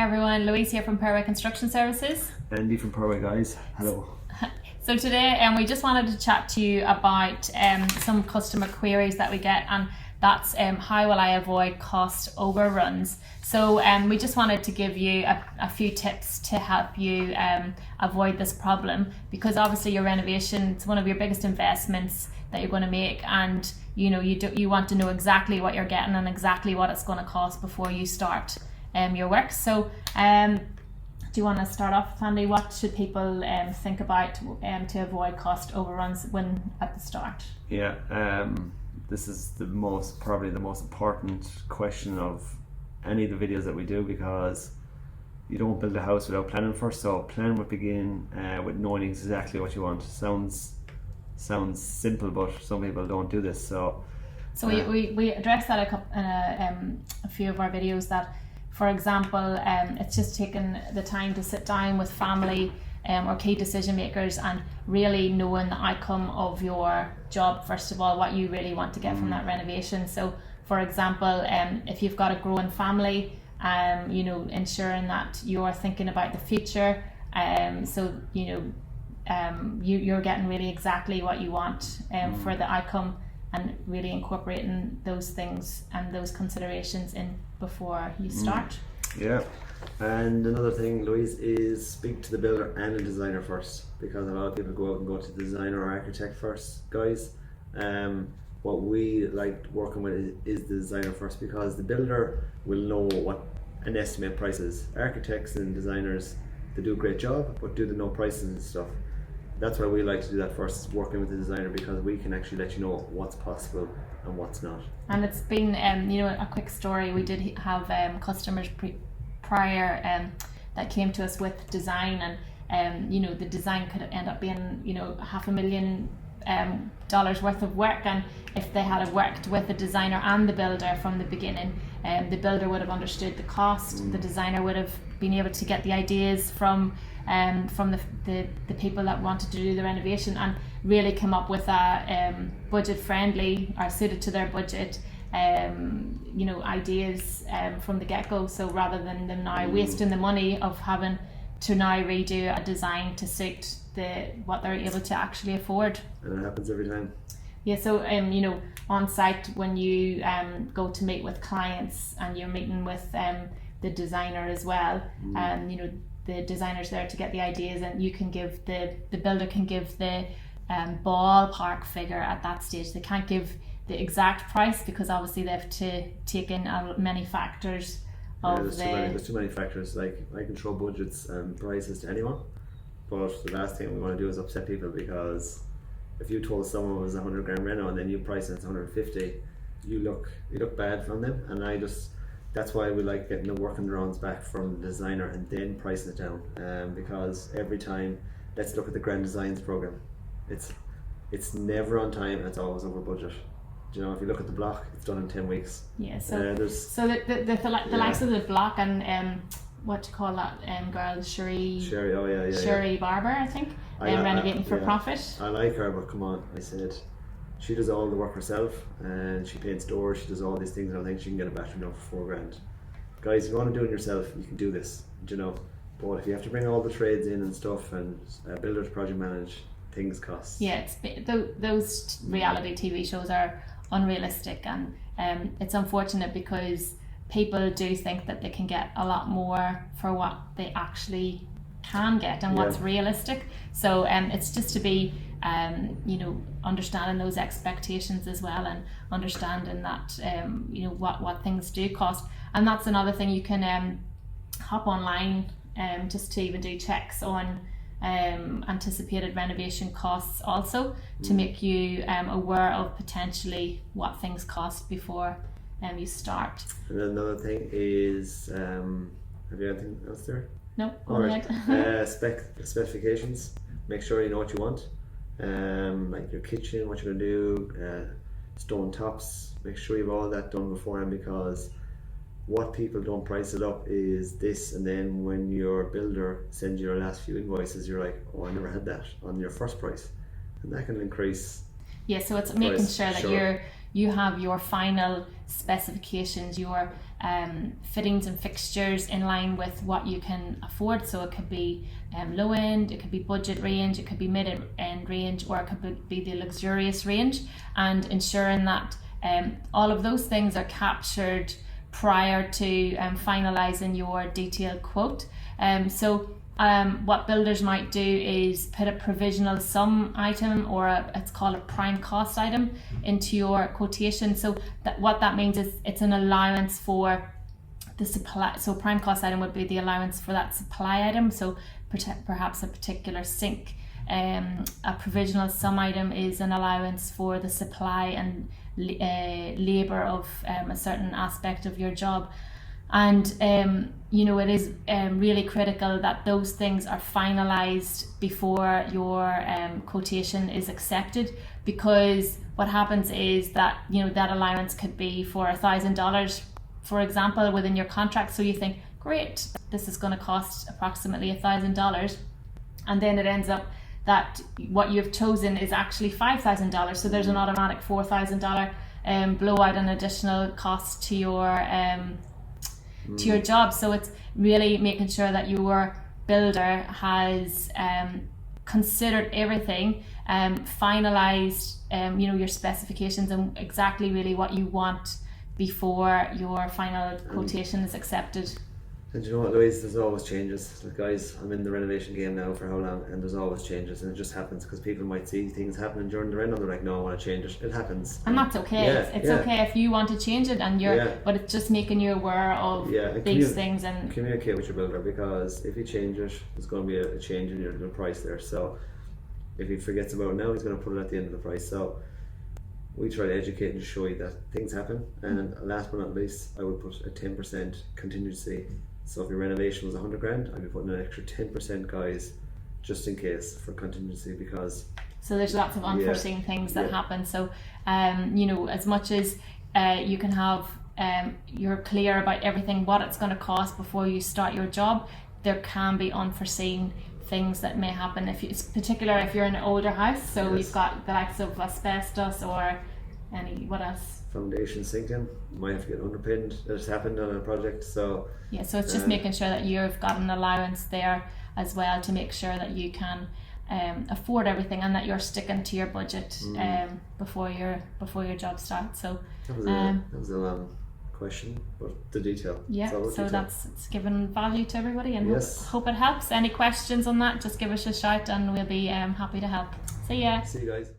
everyone, Louise here from Perway Construction Services. Andy from Perway, guys. Hello. So today we just wanted to chat to you about some customer queries that we get, and that's how will I avoid cost overruns. So we just wanted to give you a few tips to help you avoid this problem, because obviously your renovation is one of your biggest investments that you're going to make, and you want to know exactly what you're getting and exactly what it's going to cost before you start your work. So do you want to start off, Andy? What should people think about to avoid cost overruns when at the start? Yeah, this is probably the most important question of any of the videos that we do, because you don't build a house without planning first. So plan would begin with knowing exactly what you want. Sounds simple, but some people don't do this. So we addressed that in a few of our videos, that for example, it's just taking the time to sit down with family or key decision makers and really knowing the outcome of your job, first of all, what you really want to get from that renovation. So for example, if you've got a growing family, ensuring that you're thinking about the future, you're getting really exactly what you want for the outcome, and really incorporating those things and those considerations in before you start. Yeah, and another thing, Louise, is speak to the builder and the designer first, because a lot of people go out and go to the designer or architect first, guys. What we like working with is the designer first, because the builder will know what an estimate price is. Architects and designers, they do a great job, but do they know prices and stuff? That's why we like to do that first, working with the designer, because we can actually let you know what's possible and what's not. And it's been, a quick story. We did have customers prior that came to us with design, and the design could end up being $500,000 worth of work. And if they had worked with the designer and the builder from the beginning, the builder would have understood the cost. The designer would have been able to get the ideas from the people that wanted to do the renovation, and really come up with a budget friendly or suited to their budget ideas from the get-go. So rather than them now wasting the money of having to now redo a design to suit what they're able to actually afford. And it happens every time. Yeah, so on site, when you go to meet with clients and you're meeting with the designer as well, the designer's there to get the ideas, and you can give the builder can give the ballpark figure at that stage. They can't give the exact price, because obviously they have to take in many factors. There's too many factors. Like, I can throw budgets and prices to anyone, but the last thing we want to do is upset people, because if you told someone it was 100 grand reno and then you price it at 150, you look bad from them. And that's why we like getting the working drawings back from the designer and then pricing it down, because every time, let's look at the Grand Designs program, it's never on time, it's always over budget. If you look at the block, it's done in 10 weeks. Yeah, the likes of the block, and what do you call that girl, Sherry, oh yeah, Sherry Barber, I think, renovating for profit. I like her, but come on, I said, she does all the work herself, and she paints doors, she does all these things, and I think she can get a battery now for $4,000. Guys, if you want to do it yourself, you can do this, but if you have to bring all the trades in and stuff, and builders project manage, things cost. Yeah, those reality TV shows are unrealistic, and it's unfortunate, because people do think that they can get a lot more for what they actually can get and what's realistic. So it's just to be understanding those expectations as well, and understanding that what things do cost. And that's another thing, you can hop online just to even do checks on anticipated renovation costs also, to make you aware of potentially what things cost before you start. And then another thing is, have you anything else there? No. All right. Specifications. Make sure you know what you want, like your kitchen, what you're going to do, stone tops. Make sure you have all that done beforehand, because what people don't price it up is this, and then when your builder sends you your last few invoices, you're like, oh, I never had that on your first price, and that can increase. Yeah, so it's making sure that you have your final specifications, your fittings and fixtures in line with what you can afford. So it could be low end, it could be budget range, it could be mid end range, or it could be the luxurious range, and ensuring that all of those things are captured prior to finalising your detailed quote. What builders might do is put a provisional sum item, or it's called a prime cost item, into your quotation. So what that means is it's an allowance for the supply. So prime cost item would be the allowance for that supply item. So perhaps a particular sink. A provisional sum item is an allowance for the supply and labour of a certain aspect of your job. And it is really critical that those things are finalised before your quotation is accepted, because what happens is that that allowance could be for $1,000, for example, within your contract. So you think, great, this is going to cost approximately $1,000, and then it ends up that what you've chosen is actually $5,000. So there's an automatic $4,000 blowout, an additional cost to your job. So it's really making sure that your builder has considered everything, finalised your specifications and exactly really what you want before your final quotation is accepted. And you know what, Louise, there's always changes. Like, guys, I'm in the renovation game now for how long, and there's always changes, and it just happens because people might see things happening during the reno, and they're like, no, I want to change it. It happens, and that's okay. It's okay if you want to change it, and but it's just making you aware of these things, and communicate with your builder, because if you change it, there's going to be a change in your price there. So if he forgets about it now, he's going to put it at the end of the price. So we try to educate and show you that things happen. And last but not least, I would put a 10% contingency. So if your renovation was 100 grand, I'd be putting an extra 10%, guys, just in case, for contingency, because there's lots of unforeseen things that happen. So as much as you can have you're clear about everything, what it's going to cost before you start your job, there can be unforeseen things that may happen particularly if you're in an older house. So you've got the likes of asbestos or what else? Foundation sinking, might have to get underpinned. It's happened on a project. So it's just making sure that you've got an allowance there as well, to make sure that you can afford everything, and that you're sticking to your budget before your job starts. So that was a long question, but the detail. It's given value to everybody, and hope it helps. Any questions on that, just give us a shout and we'll be happy to help. See ya. See you guys.